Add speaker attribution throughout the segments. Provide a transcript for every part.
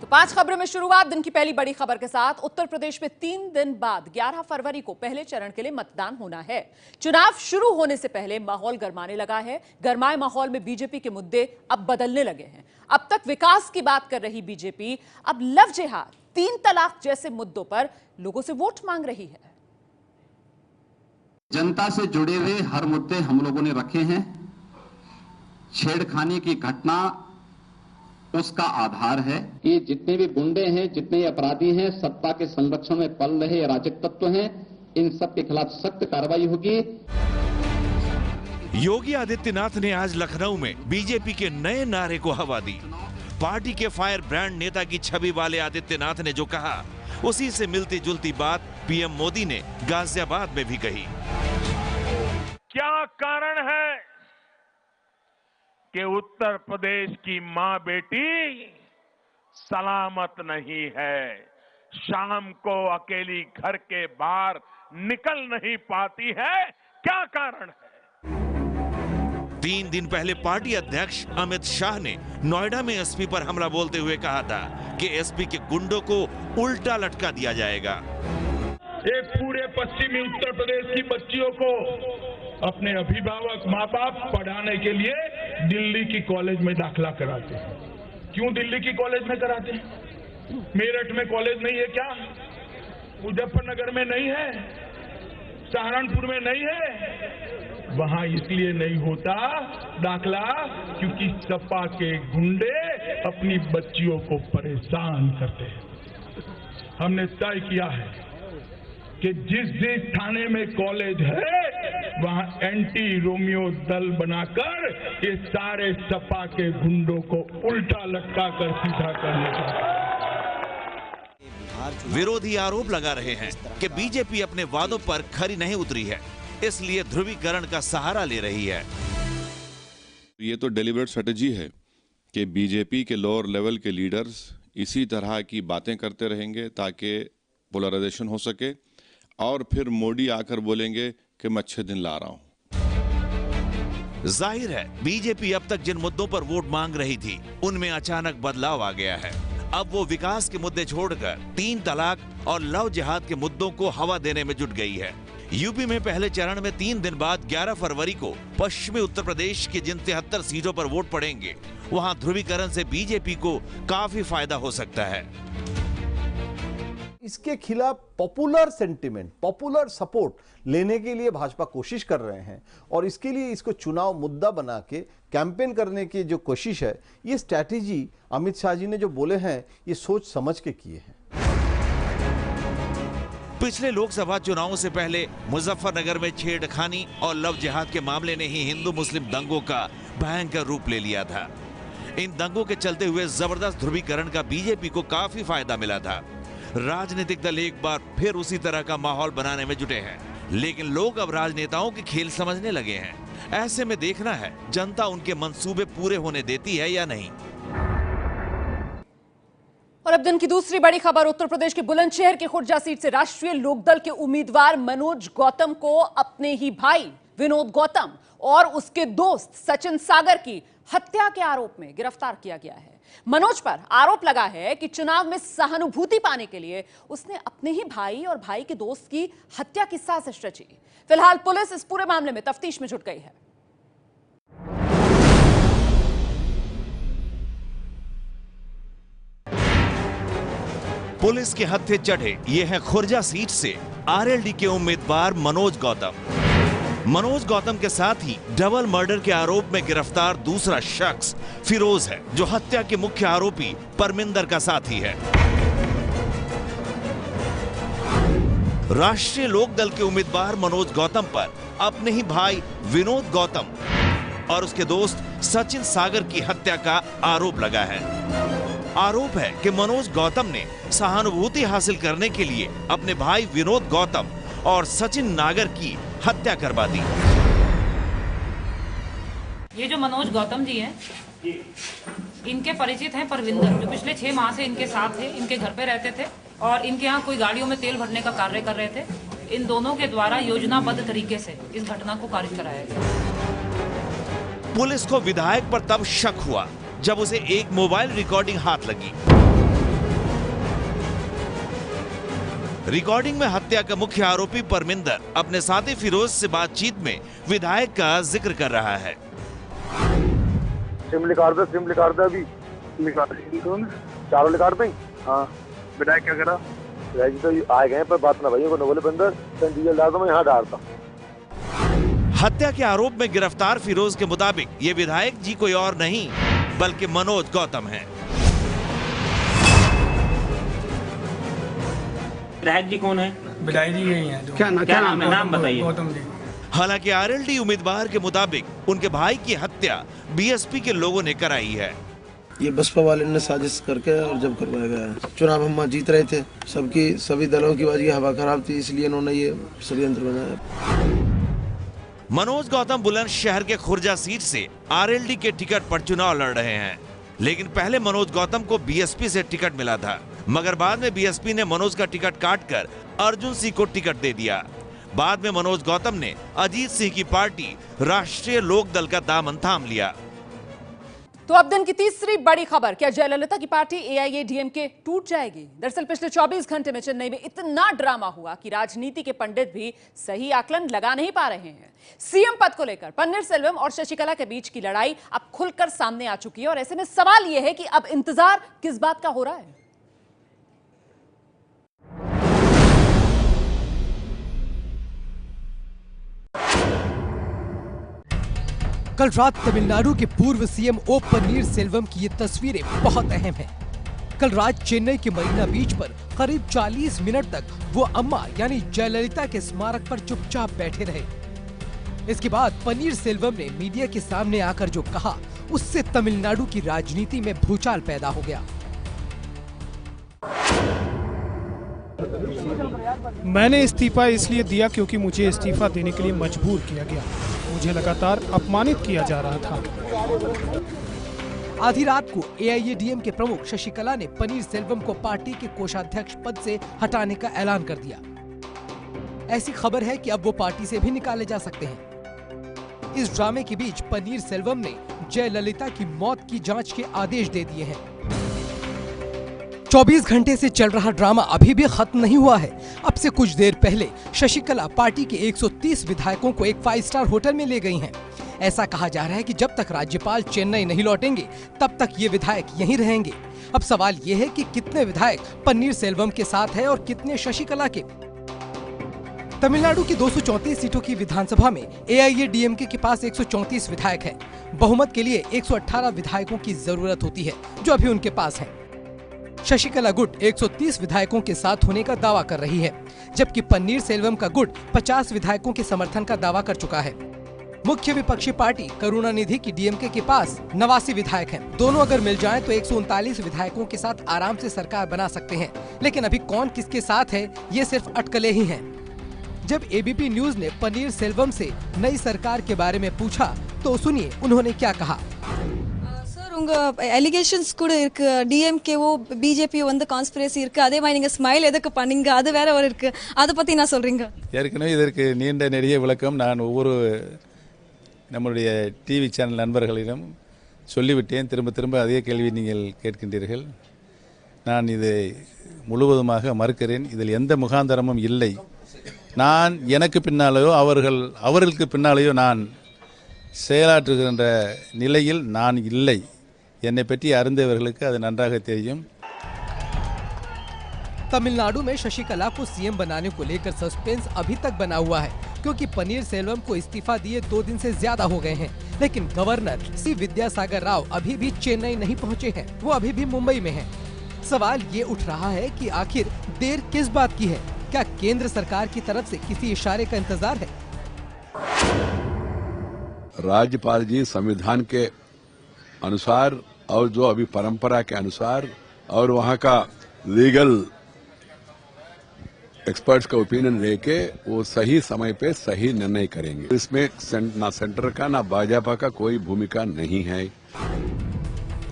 Speaker 1: तो 5 खबरों में शुरुआत दिन की पहली बड़ी खबर के साथ। उत्तर प्रदेश में 3 दिन बाद 11 फरवरी को पहले चरण के लिए मतदान होना है। चुनाव शुरू होने से पहले माहौल गरमाने लगा है। गरमाए माहौल में बीजेपी के मुद्दे अब बदलने लगे हैं। अब तक विकास की बात कर रही बीजेपी अब लव जिहाद, 3 तलाक जैसे मुद्दों पर लोगों से वोट मांग रही है।
Speaker 2: जनता से जुड़े हुए हर मुद्दे हम लोगों ने रखे हैं। छेड़खानी की घटना उसका आधार है। ये जितने भी गुंडे हैं, जितने अपराधी हैं, सत्ता के संरक्षण में पल रहे अराजक तत्व हैं, इन सब के खिलाफ सख्त कार्रवाई होगी।
Speaker 3: योगी आदित्यनाथ ने आज लखनऊ में बीजेपी के नए नारे को हवा दी। पार्टी के फायर ब्रांड नेता की छवि वाले आदित्यनाथ ने जो कहा, उसी से मिलती जुलती बात पीएम मोदी ने गाजियाबाद में भी कही।
Speaker 4: क्या कारण है कि उत्तर प्रदेश की मां बेटी सलामत नहीं है, शाम को अकेली घर के बाहर निकल नहीं पाती है? क्या कारण है?
Speaker 3: 3 दिन पहले पार्टी अध्यक्ष अमित शाह ने नोएडा में एसपी पर हमला बोलते हुए कहा था कि एसपी के गुंडों को उल्टा लटका दिया जाएगा।
Speaker 4: ये पूरे पश्चिमी उत्तर प्रदेश की बच्चियों को अपने अभिभावक माँ बाप पढ़ाने के लिए दिल्ली की कॉलेज में दाखिला कराते हैं। क्यों दिल्ली की कॉलेज में कराते हैं? मेरठ में कॉलेज नहीं है क्या? मुजफ्फरनगर में नहीं है? सहारनपुर में नहीं है? वहां इसलिए नहीं होता दाखला क्योंकि सपा के गुंडे अपनी बच्चियों को परेशान करते हैं। हमने तय किया है कि जिस जिस थाने में कॉलेज है वहां एंटी रोमियो दल बनाकर ये सारे सपा के गुंडों को उल्टा लटका कर सीधा करने का।
Speaker 3: विरोधी आरोप लगा रहे हैं कि बीजेपी अपने वादों पर खरी नहीं उतरी है, इसलिए ध्रुवीकरण का सहारा ले रही है।
Speaker 5: ये तो डेलिबरेट स्ट्रेटेजी है कि बीजेपी के लोअर लेवल के लीडर्स इसी तरह की बातें करते रहेंगे ताकि पोलराइजेशन हो सके और फिर मोदी आकर बोलेंगे कि मैं अच्छे दिन ला रहा हूं।
Speaker 3: जाहिर है बीजेपी अब तक जिन मुद्दों पर वोट मांग रही थी उनमें अचानक बदलाव आ गया है। अब वो विकास के मुद्दे छोड़कर 3 तलाक और लव जिहाद के मुद्दों को हवा देने में जुट गई है। यूपी में पहले चरण में 3 दिन बाद 11 फरवरी को पश्चिमी उत्तर प्रदेश की जिन 73 सीटों पर वोट पड़ेंगे, वहां ध्रुवीकरण से बीजेपी को काफी फायदा हो सकता है।
Speaker 6: इसके खिलाफ पॉपुलर सेंटिमेंट, पॉपुलर सपोर्ट लेने के लिए भाजपा कोशिश कर रहे हैं और इसके लिए इसको चुनाव मुद्दा बना के कैंपेन करने की जो कोशिश है, ये स्ट्रैटेजी अमित शाह जी ने जो बोले हैं ये सोच समझ के किए हैं।
Speaker 3: पिछले लोकसभा चुनावों से पहले मुजफ्फरनगर में छेड़खानी और लव जिहाद के मामले ने ही हिंदू मुस्लिम दंगों का भयंकर रूप ले लिया था। इन दंगों के चलते हुए जबरदस्त ध्रुवीकरण का बीजेपी को काफी फायदा मिला था। राजनीतिक दल एक बार फिर उसी तरह का माहौल बनाने में जुटे हैं, लेकिन लोग अब राजनेताओं के खेल समझने लगे हैं। ऐसे में देखना है जनता उनके मंसूबे पूरे होने देती है या नहीं।
Speaker 1: और अब दिन की दूसरी बड़ी खबर। उत्तर प्रदेश के बुलंदशहर के खुर्जा सीट से राष्ट्रीय लोकदल के उम्मीदवार मनोज गौतम को अपने ही भाई विनोद गौतम और उसके दोस्त सचिन सागर की हत्या के आरोप में गिरफ्तार किया गया है। मनोज पर आरोप लगा है कि चुनाव में सहानुभूति पाने के लिए उसने अपने ही भाई और भाई के दोस्त की हत्या की साजिश रची। फिलहाल पुलिस इस पूरे मामले में तफ्तीश में जुट गई है।
Speaker 3: पुलिस के हत्थे चढ़े ये है खुर्जा सीट से आरएलडी के उम्मीदवार मनोज गौतम। मनोज गौतम के साथ ही डबल मर्डर के आरोप में गिरफ्तार दूसरा शख्स फिरोज है, जो हत्या के मुख्य आरोपी परमिंदर का साथी है। राष्ट्रीय लोकदल के उम्मीदवार मनोज गौतम पर अपने ही भाई विनोद गौतम और उसके दोस्त सचिन सागर की हत्या का आरोप लगा है। आरोप है कि मनोज गौतम ने सहानुभूति हासिल करने के लिए अपने भाई विनोद गौतम और सचिन नागर की हत्या करवा दी।
Speaker 7: ये जो मनोज गौतम जी हैं, इनके परिचित हैं परविंदर, जो पिछले 6 माह से इनके साथ थे, इनके घर पे रहते थे और इनके यहाँ कोई गाड़ियों में तेल भरने का कार्य कर रहे थे। इन दोनों के द्वारा योजनाबद्ध तरीके से इस घटना को कारित कराया गया।
Speaker 3: पुलिस को विधायक पर तब शक हुआ जब उसे एक मोबाइल रिकॉर्डिंग हाथ लगी। रिकॉर्डिंग में हत्या का मुख्य आरोपी परमिंदर अपने साथी फिरोज से बातचीत में विधायक का जिक्र कर रहा है।
Speaker 8: सिम लिखा दे अभी चारों लिखा दें। हाँ विधायक क्या करा? विधायक तो आए गए पर बात ना भाई को न बोले बंदर डीजल डाल दो, मैं यहाँ डालता।
Speaker 3: हत्या के आरोप में गिरफ्तार फिरोज के मुताबिक ये विधायक जी कोई और नहीं बल्कि मनोज गौतम है।
Speaker 9: विधायक जी कौन है?
Speaker 10: विधायक जी यही है।
Speaker 9: क्या नाम है? नाम बताइए।
Speaker 10: गौतम जी।
Speaker 3: हालांकि आरएलडी उम्मीदवार के मुताबिक उनके भाई की हत्या बीएसपी के लोगों ने कराई है।
Speaker 11: ये बसपा वाले ने साजिश करके और जब करवाया गया है। चुनाव हम जीत रहे थे, सभी दलों की वजह हवा खराब थी, इसलिए इन्होंने ये षड्यंत्र बनाया।
Speaker 3: मनोज गौतम बुलंदशहर के खुर्जा सीट से आरएलडी के टिकट पर चुनाव लड़ रहे हैं, लेकिन पहले मनोज गौतम को बीएसपी से टिकट मिला था, मगर बाद में बीएसपी ने मनोज का टिकट काटकर अर्जुन सिंह को टिकट दे दिया। बाद में मनोज गौतम ने अजीत सिंह की पार्टी राष्ट्रीय लोक दल का दामन थाम लिया।
Speaker 1: तो अब दिन की तीसरी बड़ी खबर, क्या जयललिता की पार्टी एआईएडीएमके टूट जाएगी? दरअसल पिछले 24 घंटे में चेन्नई में इतना ड्रामा हुआ कि राजनीति के पंडित भी सही आकलन लगा नहीं पा रहे हैं। सीएम पद को लेकर पन्नीरसेल्वम और शशिकला के बीच की लड़ाई अब खुलकर सामने आ चुकी है और ऐसे में सवाल यह है कि अब इंतजार किस बात का हो रहा है?
Speaker 12: कल रात तमिलनाडु के पूर्व सीएम ओ पन्नीरसेल्वम की ये तस्वीरें बहुत अहम हैं। कल रात चेन्नई के मरीना बीच पर करीब 40 मिनट तक वो अम्मा यानी जयललिता के स्मारक पर चुपचाप बैठे रहे। इसके बाद पन्नीरसेल्वम ने मीडिया के सामने आकर जो कहा, उससे तमिलनाडु की राजनीति में भूचाल पैदा हो गया।
Speaker 10: मैंने इस्तीफा इसलिए दिया क्योंकि मुझे इस्तीफा देने के लिए मजबूर किया गया। मुझे लगातार अपमानित किया जा रहा था।
Speaker 12: आधी रात को एआईएडीएम के प्रमुख शशिकला ने पन्नीरसेल्वम को पार्टी के कोषाध्यक्ष पद से हटाने का ऐलान कर दिया। ऐसी खबर है कि अब वो पार्टी से भी निकाले जा सकते हैं। इस ड्रामे के बीच पन्नीरसेल्वम ने जयललिता की मौत की जांच के आदेश दे दिए हैं। 24 घंटे से चल रहा ड्रामा अभी भी खत्म नहीं हुआ है। अब से कुछ देर पहले शशिकला पार्टी के 130 विधायकों को एक 5 स्टार होटल में ले गई हैं। ऐसा कहा जा रहा है कि जब तक राज्यपाल चेन्नई नहीं लौटेंगे तब तक ये विधायक यहीं रहेंगे। अब सवाल ये है कि कितने विधायक पन्नीरसेल्वम के साथ है और कितने शशिकला के। तमिलनाडु की 234 सीटों की विधानसभा में एआईएडीएमके के पास 134 विधायक हैं। बहुमत के लिए 118 विधायकों की जरूरत होती है, जो अभी उनके पास है। शशिकला गुट 130 विधायकों के साथ होने का दावा कर रही है, जबकि पन्नीरसेल्वम का गुट 50 विधायकों के समर्थन का दावा कर चुका है। मुख्य विपक्षी पार्टी करुणानिधि की डीएमके के पास 89 विधायक हैं। दोनों अगर मिल जाएं तो 139 विधायकों के साथ आराम से सरकार बना सकते हैं, लेकिन अभी कौन किसके साथ है ये सिर्फ अटकलें ही हैं। जब एबीपी न्यूज ने पन्नीरसेल्वम से नई सरकार के बारे में पूछा तो सुनिए उन्होंने क्या कहा।
Speaker 13: உங்க அலிகேஷன்ஸ் கூட இருக்கு, டிஎம்கேவோ பிஜேபி வந்து கான்ஸ்பிரசி இருக்கு, அதே மாதிரி நீங்க ஸ்மைல் எதுக்கு பண்ணீங்க அது வேற ஒரு இருக்கு, அதை பத்தி என்ன சொல்றீங்க?
Speaker 14: ஏற்கனவே இதற்கு நீண்ட நெடிய விளக்கம் நான் ஒவ்வொரு நம்முடைய டிவி சேனல் நண்பர்களிடம் சொல்லிவிட்டேன். திரும்ப அதே கேள்வி நீங்கள் கேட்கின்றீர்கள். நான் இதை முழுவதுமாக மறுக்கிறேன். இதில் எந்த முகாந்தரமும் இல்லை. நான் எனக்கு பின்னாலேயோ அவர்களுக்கு பின்னாலேயோ நான் செயலாற்றுகின்ற நிலையில் நான் இல்லை. என்னை பற்றி அறிந்தவர்களுக்கு அது நன்றாக தெரியும்.
Speaker 12: तमिलनाडु में शशिकला को सीएम बनाने को लेकर सस्पेंस अभी तक बना हुआ है, क्योंकि पन्नीरसेल्वम को इस्तीफा दिए 2 दिन से ज्यादा हो गए हैं, लेकिन गवर्नर सी विद्यासागर राव अभी भी चेन्नई नहीं पहुंचे हैं। वो अभी भी मुंबई में हैं। सवाल ये उठ रहा है कि आखिर देर किस बात की है? क्या केंद्र सरकार की तरफ से किसी इशारे का इंतजार है?
Speaker 15: राज्यपाल जी संविधान के अनुसार और जो अभी परंपरा के अनुसार और वहाँ का लीगल एक्सपर्ट्स का ओपिनियन लेके वो सही समय पे सही निर्णय करेंगे। इसमें ना सेंटर का ना भाजपा का कोई भूमिका नहीं है।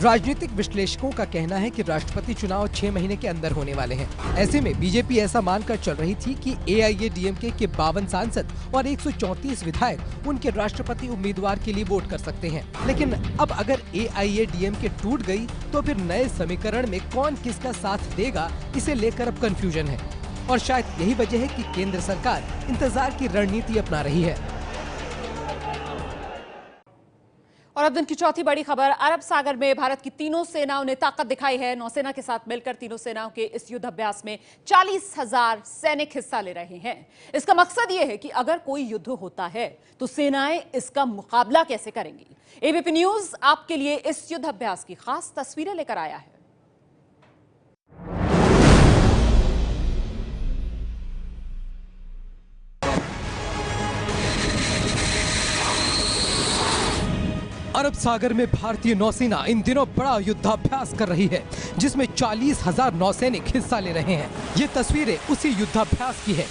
Speaker 12: राजनीतिक विश्लेषकों का कहना है कि राष्ट्रपति चुनाव 6 महीने के अंदर होने वाले हैं। ऐसे में बीजेपी ऐसा मानकर चल रही थी कि एआईएडीएमके के 52 सांसद और 134 विधायक उनके राष्ट्रपति उम्मीदवार के लिए वोट कर सकते हैं। लेकिन अब अगर एआईएडीएमके टूट गई तो फिर नए समीकरण में कौन किसका साथ देगा, इसे लेकर अब कंफ्यूजन है। और शायद यही वजह है कि केंद्र सरकार इंतजार की रणनीति अपना रही है।
Speaker 1: और अब दिन की चौथी बड़ी खबर, अरब सागर में भारत की तीनों सेनाओं ने ताकत दिखाई है। नौसेना के साथ मिलकर तीनों सेनाओं के इस युद्ध अभ्यास में 40,000 सैनिक हिस्सा ले रहे हैं। इसका मकसद यह है कि अगर कोई युद्ध होता है तो सेनाएं इसका मुकाबला कैसे करेंगी। एबीपी न्यूज आपके लिए इस युद्ध अभ्यास की खास तस्वीरें लेकर आया है।
Speaker 12: अरब सागर में भारतीय नौसेना इन दिनों बड़ा युद्धाभ्यास कर रही है, जिसमें 40,000 नौसैनिक हिस्सा ले रहे हैं। ये तस्वीरें उसी युद्धाभ्यास की है।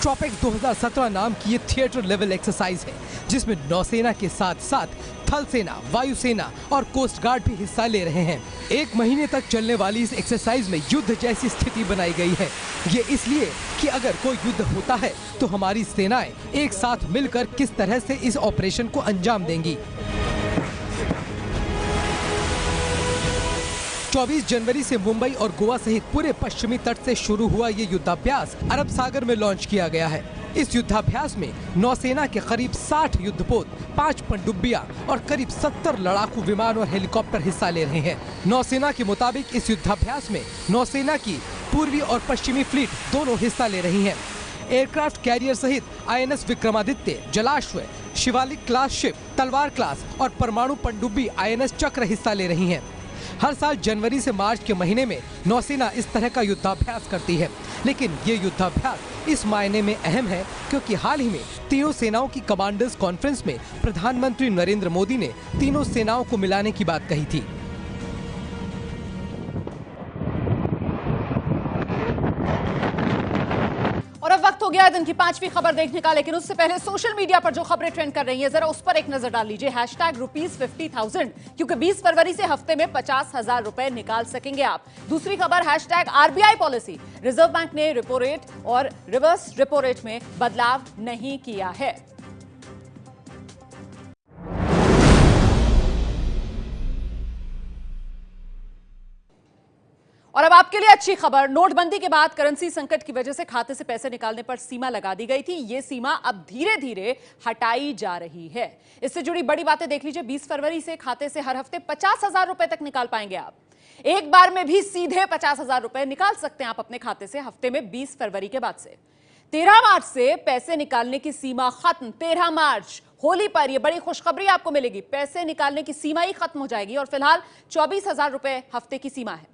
Speaker 12: ट्रॉपिक्स 2017 नाम की ये थिएटर लेवल एक्सरसाइज है, जिसमें नौसेना के साथ साथ थल सेना, वायुसेना और कोस्ट गार्ड भी हिस्सा ले रहे हैं। 1 महीने तक चलने वाली इस एक्सरसाइज में युद्ध जैसी स्थिति बनाई गई है। ये इसलिए कि अगर कोई युद्ध होता है तो हमारी सेनाएं एक साथ मिलकर किस तरह से इस ऑपरेशन को अंजाम देंगी। 24 जनवरी से मुंबई और गोवा सहित पूरे पश्चिमी तट से शुरू हुआ ये युद्धाभ्यास अरब सागर में लॉन्च किया गया है। इस युद्धाभ्यास में नौसेना के करीब 60 युद्धपोत, 5 पनडुब्बियां और करीब 70 लड़ाकू विमान और हेलीकॉप्टर हिस्सा ले रहे हैं। नौसेना के मुताबिक इस युद्धाभ्यास में नौसेना की पूर्वी और पश्चिमी फ्लीट दोनों हिस्सा ले रही है। एयरक्राफ्ट कैरियर सहित INS Vikramaditya, Jalashwa, Shivalik class ship, तलवार क्लास और परमाणु पनडुब्बी INS चक्र हिस्सा ले रही हैं। हर साल जनवरी से मार्च के महीने में नौसेना इस तरह का युद्धाभ्यास करती है, लेकिन ये युद्धाभ्यास इस मायने में अहम है क्योंकि हाल ही में तीनों सेनाओं की कमांडर्स कॉन्फ्रेंस में प्रधानमंत्री नरेंद्र मोदी ने तीनों सेनाओं को मिलाने की बात कही थी।
Speaker 1: और अब वक्त हो गया दिन की 5वीं खबर देखने का, लेकिन उससे पहले सोशल मीडिया पर जो खबरें ट्रेंड कर रही हैं जरा उस पर एक नजर डाल लीजिए। #50,000 क्योंकि 20 फरवरी से हफ्ते में 50,000 रुपए निकाल सकेंगे आप। दूसरी खबर #RBI पॉलिसी, रिजर्व बैंक ने रेपो रेट और रिवर्स रेपो रेट में बदलाव नहीं किया है। और अब आपके लिए अच्छी खबर, नोटबंदी के बाद करेंसी संकट की वजह से खाते से पैसे निकालने पर सीमा लगा दी गई थी। ये सीमा अब धीरे धीरे हटाई जा रही है। इससे जुड़ी बड़ी बातें देख लीजिए। 20 फरवरी से खाते से हर हफ्ते 50,000 रुपए तक निकाल पाएंगे आप। एक बार में भी सीधे 50,000 रुपए निकाल सकते हैं आप अपने खाते से हफ्ते में 20 फरवरी के बाद से। 13 मार्च से पैसे निकालने की सीमा खत्म। 13 मार्च होली पर यह बड़ी खुशखबरी आपको मिलेगी, पैसे निकालने की सीमा ही खत्म हो जाएगी और फिलहाल 24,000 रुपए हफ्ते की सीमा है।